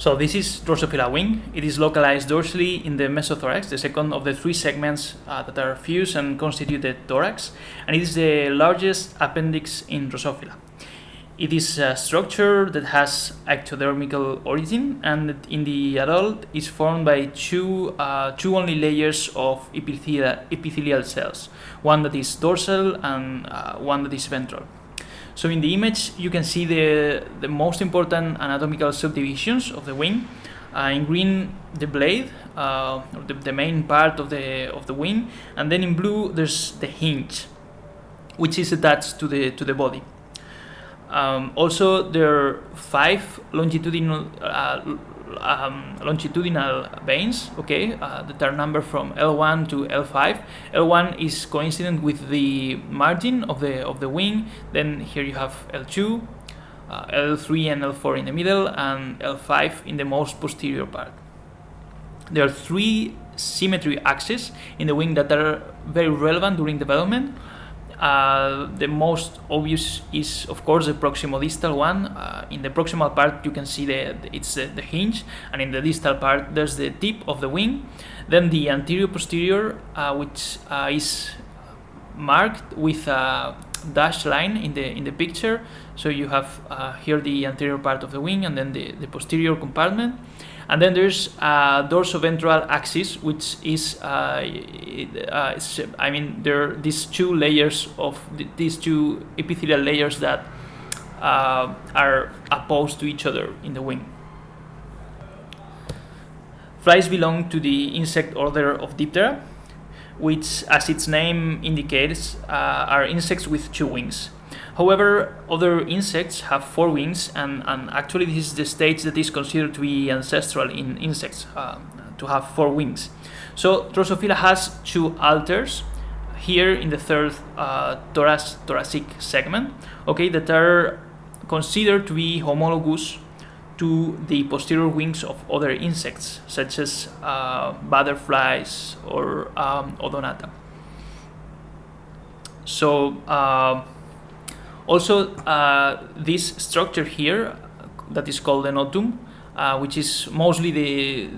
So this is Drosophila wing. It is localized dorsally in the mesothorax, the second of the three segments that are fused and constitute the thorax, and it is the largest appendix in Drosophila. It is a structure that has ectodermical origin, and in the adult is formed by two only layers of epithelial cells, one that is dorsal and one that is ventral. So in the image you can see the most important anatomical subdivisions of the wing. In green, the blade, or the main part of the wing, and then in blue there's the hinge, which is attached to the body. Also, there are 5 longitudinal veins, that are numbered from L1 to L5. L1 is coincident with the margin of the wing. Then here you have L2, L3 and L4 in the middle, and L5 in the most posterior part. There are 3 symmetry axes in the wing that are very relevant during development. The most obvious is, of course, the proximodistal one. In the proximal part, you can see it's the hinge, and in the distal part, there's the tip of the wing. Then the anterior-posterior, which is marked with a dashed line in the picture. So you have here the anterior part of the wing, and then the posterior compartment. And then there's a dorsoventral axis, which is, there are these 2 layers of these 2 epithelial layers that are opposed to each other in the wing. Flies belong to the insect order of Diptera, which, as its name indicates, are insects with 2 wings. However, other insects have 4 wings, and actually this is the stage that is considered to be ancestral in insects, to have 4 wings. So Drosophila has 2 alters here in the third thoracic segment, that are considered to be homologous to the posterior wings of other insects, such as butterflies or Odonata. So also, this structure here, that is called the notum, which is mostly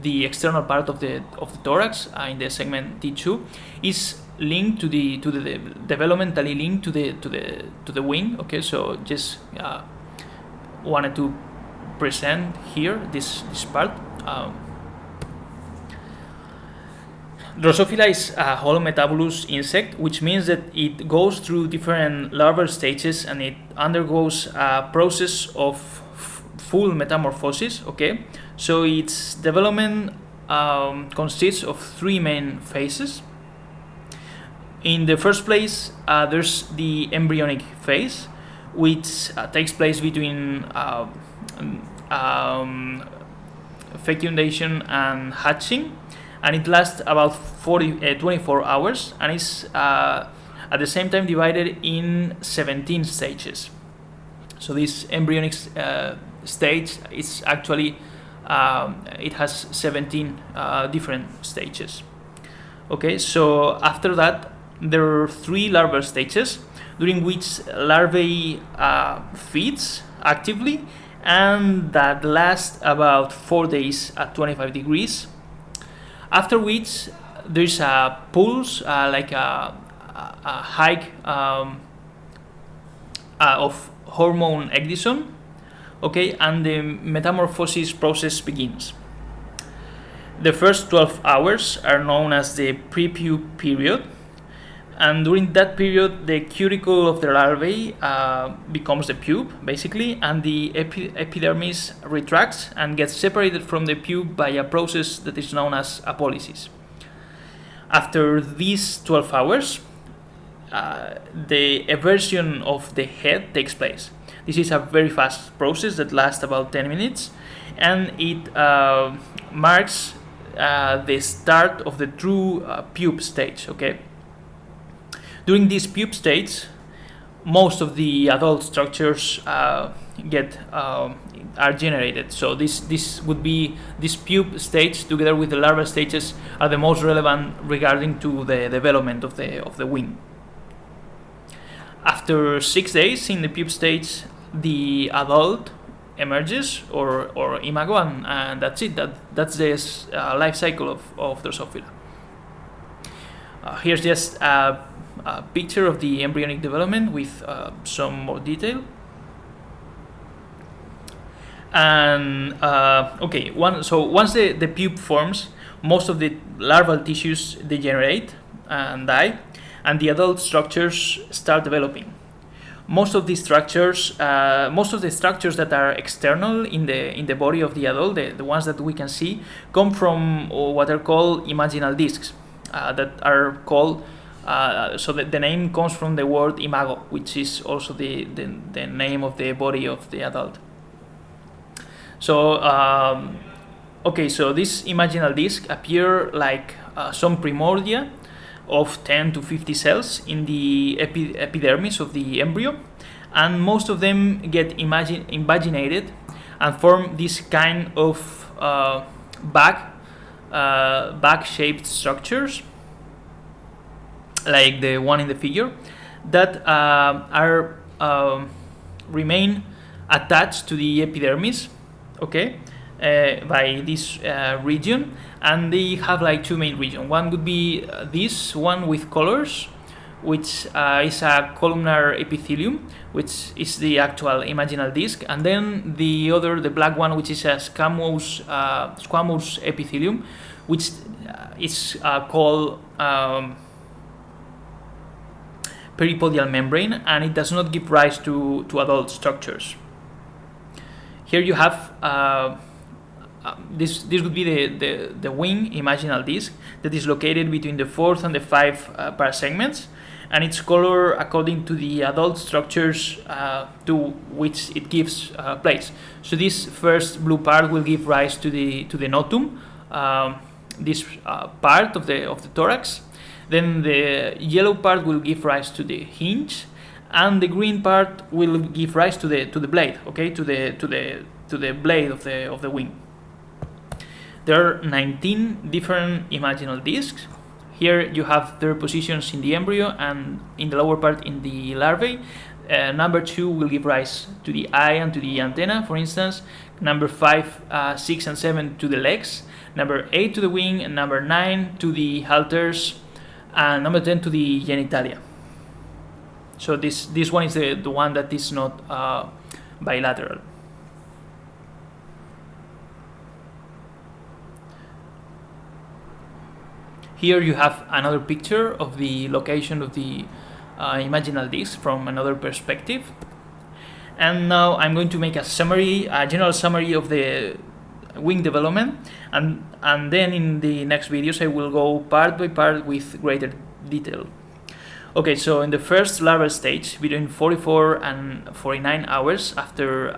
the external part of the thorax in the segment T2, is linked to the developmentally linked to the wing. So just wanted to present here this part. Drosophila is a holometabolous insect, which means that it goes through different larval stages and it undergoes a process of full metamorphosis. So its development consists of 3 main phases. In the first place, there's the embryonic phase, which takes place between fecundation and hatching, and it lasts about 24 hours, and is at the same time divided in 17 stages. So this embryonic stage is actually it has 17 different stages. So after that there are 3 larval stages, during which larvae feeds actively, and that lasts about 4 days at 25 degrees. After which there's a pulse, like a hike of hormone ecdysone, and the metamorphosis process begins. The first 12 hours are known as the pre-pube period, and during that period the cuticle of the larvae becomes the pube, basically, and the epidermis retracts and gets separated from the pube by a process that is known as apolysis. After these 12 hours, the eversion of the head takes place. This is a very fast process that lasts about 10 minutes, and it marks the start of the true pube stage. During this pube stage, most of the adult structures are generated. So this would be this pube stage together with the larval stages are the most relevant regarding to the development of the wing. After 6 days in the pube stage, the adult emerges or imago, and that's it. That's the life cycle of Drosophila. Here's just a picture of the embryonic development with some more detail. And okay, once the pupe forms, most of the larval tissues degenerate and die, and the adult structures start developing. Most of the structures that are external in the body of the adult, the ones that we can see, come from what are called imaginal discs, that are called. So the name comes from the word imago, which is also the name of the body of the adult. So okay, so these imaginal discs appear like some primordia of 10 to 50 cells in the epidermis of the embryo, and most of them get invaginated and form this kind of bag-shaped structures, like the one in the figure, that remain attached to the epidermis, okay, by this region, and they have like two main regions. One would be this one with colors, which is a columnar epithelium, which is the actual imaginal disc, and then the other, the black one, which is a squamous epithelium, which is called peripodial membrane, and it does not give rise to adult structures. Here you have this would be the wing imaginal disc that is located between the fourth and the fifth parasegments, and its color according to the adult structures to which it gives place. So this first blue part will give rise to the notum, this part of the thorax. Then the yellow part will give rise to the hinge, and the green part will give rise to the blade, okay, to the blade of the wing. There are 19 different imaginal discs. Here you have their positions in the embryo, and in the lower part in the larvae. Number 2 will give rise to the eye and to the antenna, for instance. Number 5, 6, and 7 to the legs. Number 8 to the wing, and number 9 to the halters, and number 10 to the genitalia. So this one is the one that is not bilateral. Here you have another picture of the location of the imaginal disc from another perspective. And now I'm going to make a general summary of the wing development, and then in the next videos I will go part by part with greater detail. Okay, so in the first larval stage, between 44 and 49 hours after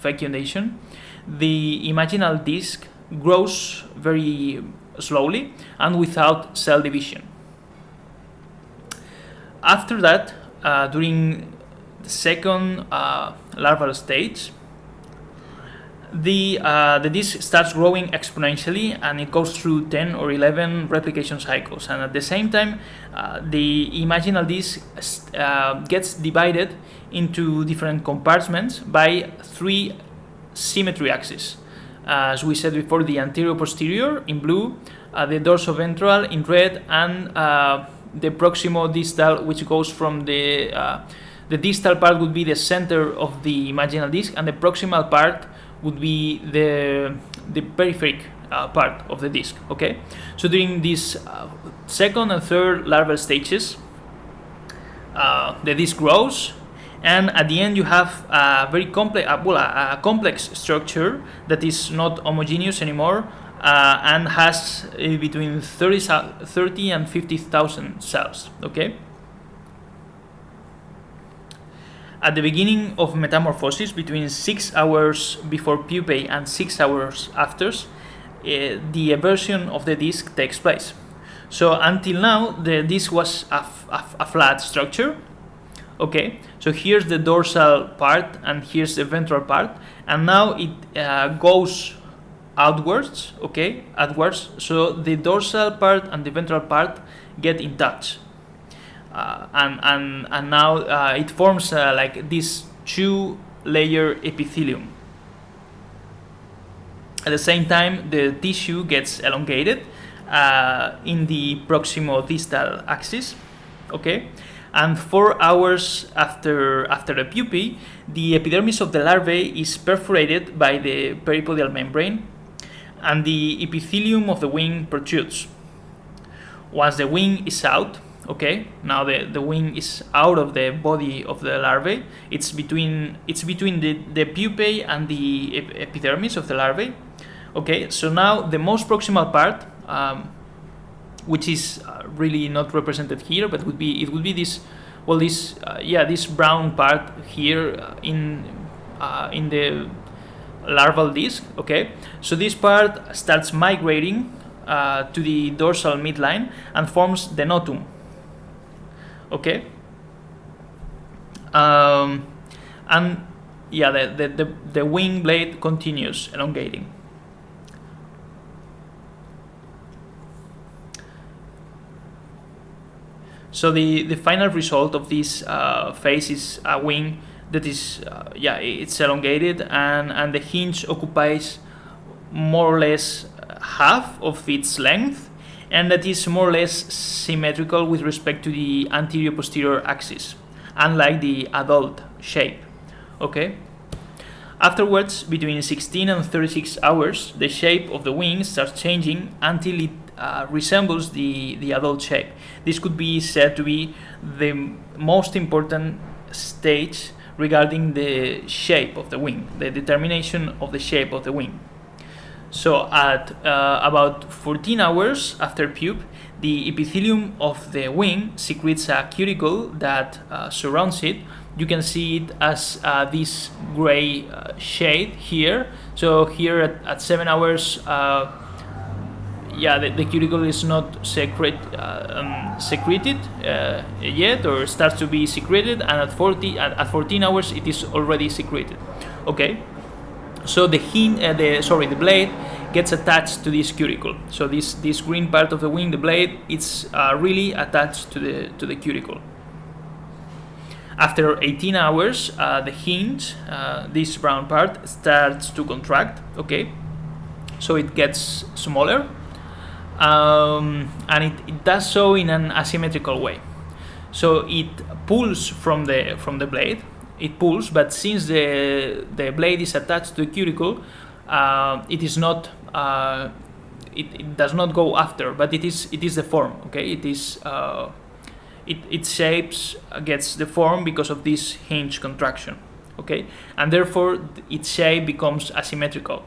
fecundation, the imaginal disc grows very slowly and without cell division. After that, during the second larval stage, the disc starts growing exponentially, and it goes through 10 or 11 replication cycles, and at the same time the imaginal disc gets divided into different compartments by 3 symmetry axes. As we said before, the anterior-posterior in blue, the dorsoventral in red, and the proximo-distal, which goes from the distal part would be the center of the imaginal disc, and the proximal part would be the peripheric part of the disc. Okay, so during these second and third larval stages, the disc grows, and at the end you have a very complex structure that is not homogeneous anymore, and has between 30 and 50,000 cells. Okay. At the beginning of metamorphosis, between 6 hours before pupae and 6 hours after, the eversion of the disc takes place. So until now, the disc was a flat structure. Okay, so here's the dorsal part and here's the ventral part, and now it goes outwards. Okay, outwards. So the dorsal part and the ventral part get in touch. And now it forms like this 2-layer epithelium. At the same time, the tissue gets elongated in the proximo-distal axis, okay? And 4 hours after the pupae, the epidermis of the larvae is perforated by the peripodial membrane, and the epithelium of the wing protrudes. Once the wing is out, okay, now the wing is out of the body of the larvae. It's between the pupae and the epidermis of the larvae. Okay, so now the most proximal part, which is really not represented here, but would be this, well, this brown part here in the larval disc. Okay, so this part starts migrating to the dorsal midline and forms the notum. Okay, and yeah, the wing blade continues elongating. So the final result of this phase is a wing that is it's elongated, and the hinge occupies more or less half of its length, and that is more or less symmetrical with respect to the anterior-posterior axis, unlike the adult shape. Okay. Afterwards, between 16 and 36 hours, the shape of the wing starts changing until it resembles the adult shape. This could be said to be the most important stage regarding the shape of the wing, the determination of the shape of the wing. So at about 14 hours after pup, the epithelium of the wing secretes a cuticle that surrounds it. You can see it as this gray shade here. So here at 7 hours, the cuticle is not secreted yet, or starts to be secreted, and at 14 hours it is already secreted. Okay, so the blade gets attached to this cuticle. So this green part of the wing, the blade, it's really attached to the cuticle. After 18 hours, the hinge, this brown part, starts to contract. Okay, so it gets smaller, and it does so in an asymmetrical way. So it pulls from the blade. It pulls, but since the blade is attached to the cuticle, it is not. It does not go after, but it is the form. Okay, it is. Its shapes gets deformed because of this hinge contraction, okay, and therefore its shape becomes asymmetrical.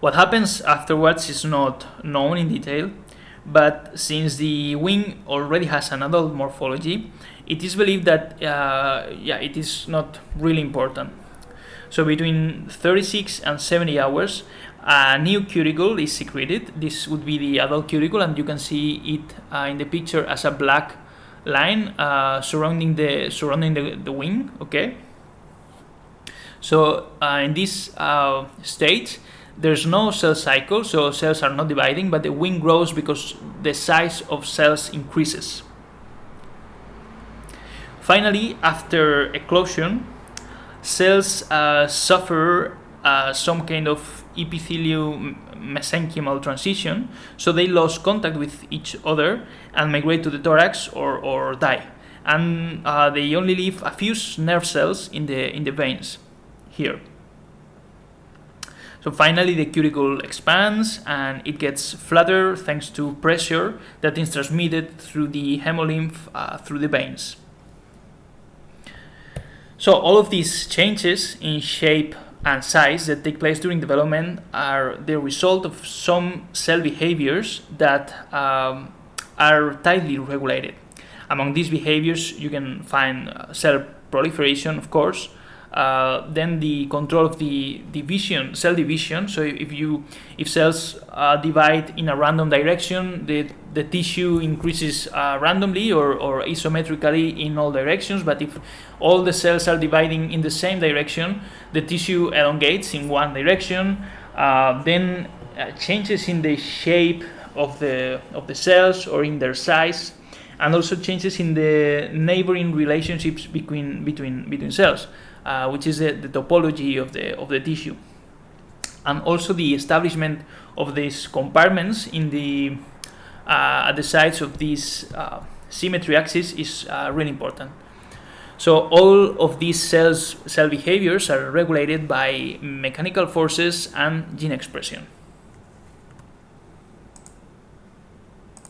What happens afterwards is not known in detail, but since the wing already has an adult morphology, it is believed that it is not really important. So between 36 and 70 hours, a new cuticle is secreted. This would be the adult cuticle, and you can see it in the picture as a black line surrounding the wing. Okay. So in this stage, there's no cell cycle, so cells are not dividing, but the wing grows because the size of cells increases. Finally, after eclosion, cells suffer some kind of epithelium-mesenchymal transition, so they lose contact with each other and migrate to the thorax or die. And they only leave a few nerve cells in the veins here. So finally, the cuticle expands and it gets flatter thanks to pressure that is transmitted through the hemolymph through the veins. So all of these changes in shape and size that take place during development are the result of some cell behaviors that are tightly regulated. Among these behaviors, you can find cell proliferation, of course, then the control of the cell division. So if cells divide in a random direction, the tissue increases randomly or isometrically in all directions. But if all the cells are dividing in the same direction, the tissue elongates in one direction. Then changes in the shape of the cells or in their size, and also changes in the neighboring relationships between cells. which is the topology of the tissue, and also the establishment of these compartments in the at the sides of these symmetry axis is really important. So all of these cell behaviors are regulated by mechanical forces and gene expression.